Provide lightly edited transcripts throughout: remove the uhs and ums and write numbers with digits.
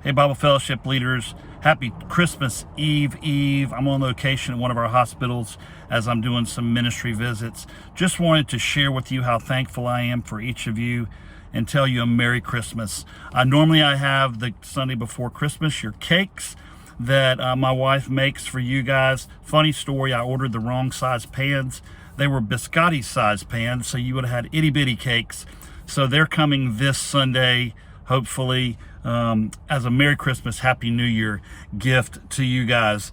Hey, Bible Fellowship leaders, happy Christmas Eve. I'm on location at one of our hospitals as I'm doing some ministry visits. Just wanted to share with you how thankful I am for each of you and tell you a Merry Christmas. Normally I have the Sunday before Christmas, your cakes that my wife makes for you guys. Funny story, I ordered the wrong size pans. They were biscotti size pans, so you would have had itty bitty cakes. So they're coming this Sunday, hopefully, as a Merry Christmas, Happy New Year gift to you guys.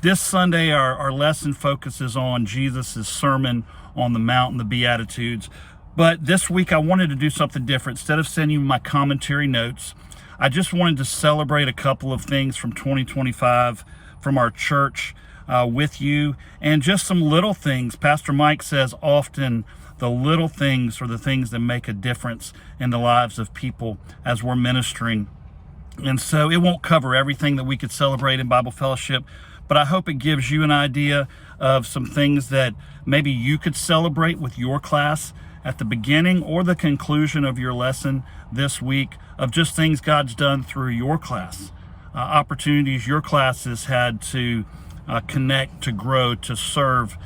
This Sunday, our lesson focuses on Jesus' Sermon on the Mount and the Beatitudes. But this week, I wanted to do something different. Instead of sending you my commentary notes, I just wanted to celebrate a couple of things from 2025 from our church with you, and just some little things. Pastor Mike says often, the little things are the things that make a difference in the lives of people as we're ministering. And so it won't cover everything that we could celebrate in Bible Fellowship, but I hope it gives you an idea of some things that maybe you could celebrate with your class at the beginning or the conclusion of your lesson this week, of just things God's done through your class, opportunities your class has had to connect, to grow, to serve,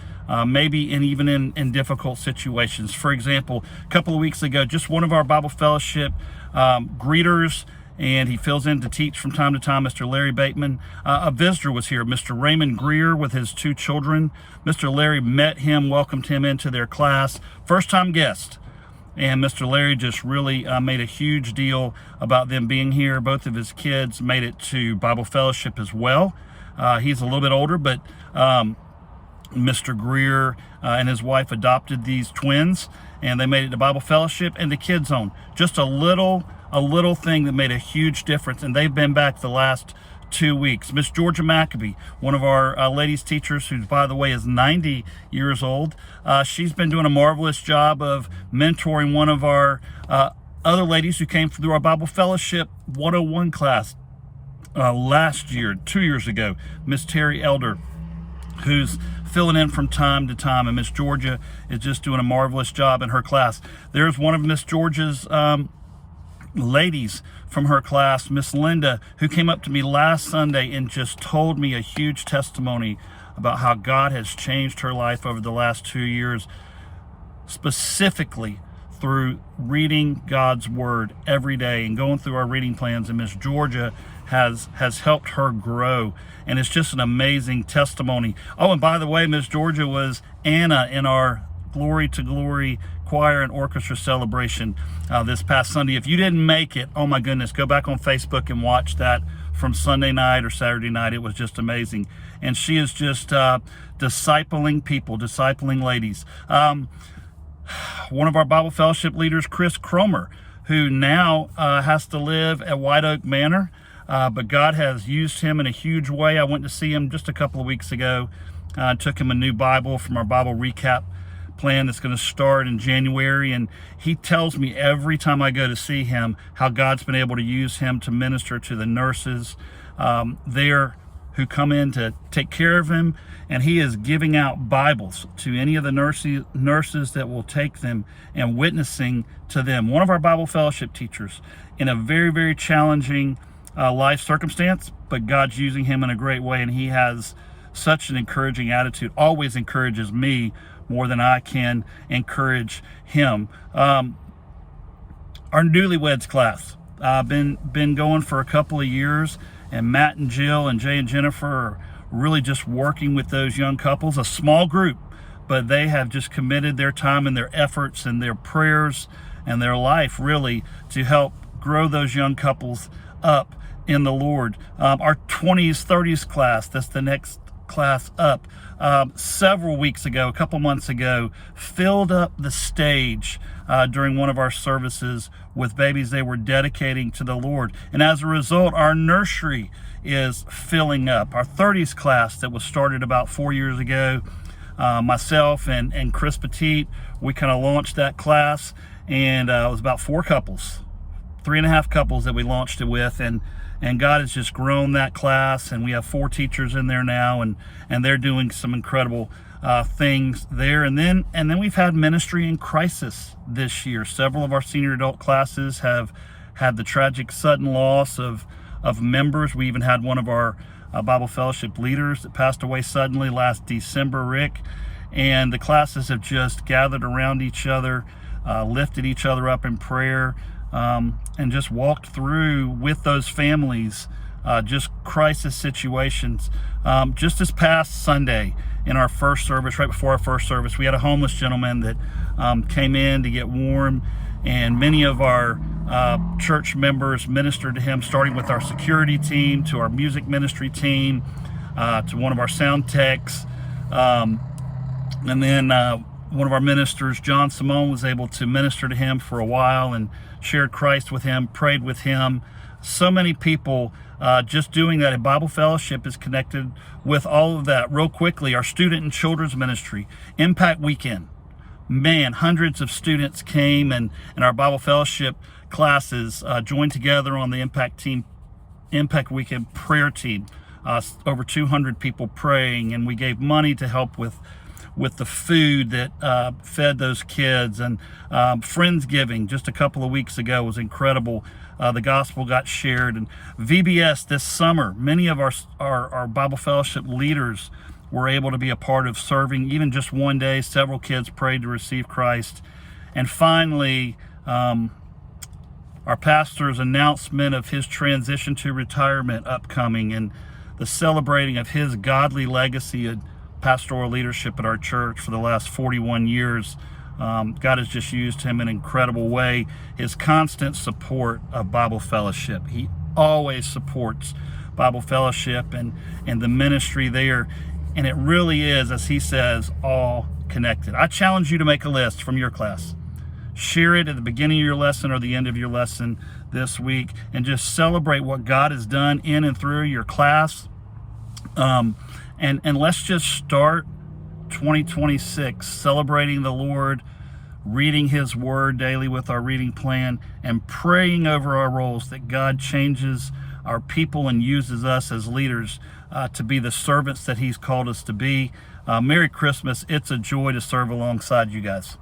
maybe even in difficult situations. For example, a couple of weeks ago, just one of our Bible Fellowship greeters, and he fills in to teach from time to time, Mr. Larry Bateman. A visitor was here, Mr. Raymond Greer, with his two children. Mr. Larry met him, welcomed him into their class, first-time guest. And Mr. Larry just really made a huge deal about them being here. Both of his kids made it to Bible Fellowship as well. He's a little bit older, but Mr. Greer and his wife adopted these twins, and they made it to Bible Fellowship and the Kids Zone. Just a little thing that made a huge difference, and they've been back the last 2 weeks. Miss Georgia Maccabee, one of our ladies teachers, who, by the way, is 90 years old. She's been doing a marvelous job of mentoring one of our other ladies who came through our Bible Fellowship 101 class last year, 2 years ago, Miss Terry Elder, who's filling in from time to time, and Miss Georgia is just doing a marvelous job in her class. There's one of Miss Georgia's ladies from her class, Miss Linda, who came up to me last Sunday and just told me a huge testimony about how God has changed her life over the last 2 years, specifically through reading God's Word every day and going through our reading plans. And Miss Georgia has helped her grow, and it's just an amazing testimony. Oh, and by the way, Miss Georgia was Anna in our Glory to Glory choir and orchestra celebration this past Sunday. If you didn't make it, oh my goodness, go back on Facebook and watch that from Sunday night or Saturday night. It was just amazing. And she is just discipling people, discipling ladies. One of our Bible Fellowship leaders, Chris Cromer, who now has to live at White Oak Manor, but God has used him in a huge way. I went to see him just a couple of weeks ago. Took him a new Bible from our Bible recap plan that's going to start in January, and he tells me every time I go to see him how God's been able to use him to minister to the nurses there who come in to take care of him, and he is giving out Bibles to any of the nurses that will take them and witnessing to them. One of our Bible Fellowship teachers in a very, very challenging life circumstance, but God's using him in a great way, and he has such an encouraging attitude, always encourages me more than I can encourage him. Our newlyweds class, been going for a couple of years, and Matt and Jill and Jay and Jennifer are really just working with those young couples, a small group, but they have just committed their time and their efforts and their prayers and their life really to help grow those young couples up in the Lord. Our 20s, 30s class, that's the next class up, several weeks ago, a couple months ago, filled up the stage during one of our services with babies they were dedicating to the Lord. And as a result, our nursery is filling up. Our 30s class that was started about 4 years ago, myself and Chris Petit, we kind of launched that class, and it was about 4 couples, 3.5 couples that we launched it with, and God has just grown that class, and we have 4 teachers in there now, and they're doing some incredible things there. And then we've had ministry in crisis this year. Several of our senior adult classes have had the tragic sudden loss of members. We even had one of our Bible Fellowship leaders that passed away suddenly last December, Rick. And the classes have just gathered around each other, lifted each other up in prayer, and just walked through with those families just crisis situations. Just this past Sunday in our first service, right before our first service, we had a homeless gentleman that came in to get warm, and many of our church members ministered to him, starting with our security team, to our music ministry team, to one of our sound techs, and then one of our ministers, John Simone, was able to minister to him for a while and shared Christ with him, prayed with him. So many people just doing that. And Bible Fellowship is connected with all of that. Real quickly, our student and children's ministry, Impact Weekend. Man, hundreds of students came, and our Bible Fellowship classes joined together on the Impact Weekend prayer team. Over 200 people praying, and we gave money to help with the food that fed those kids. And Friendsgiving just a couple of weeks ago was incredible. The gospel got shared. And VBS this summer, many of our Bible Fellowship leaders were able to be a part of serving. Even just one day, several kids prayed to receive Christ. And finally, our pastor's announcement of his transition to retirement upcoming, and the celebrating of his godly legacy and pastoral leadership at our church for the last 41 years. God has just used him in an incredible way. His constant support of Bible Fellowship. He always supports Bible Fellowship and the ministry there. And it really is, as he says, all connected. I challenge you to make a list from your class. Share it at the beginning of your lesson or the end of your lesson this week, and just celebrate what God has done in and through your class. And let's just start 2026 celebrating the Lord, reading his word daily with our reading plan, and praying over our roles that God changes our people and uses us as leaders to be the servants that he's called us to be. Merry Christmas. It's a joy to serve alongside you guys.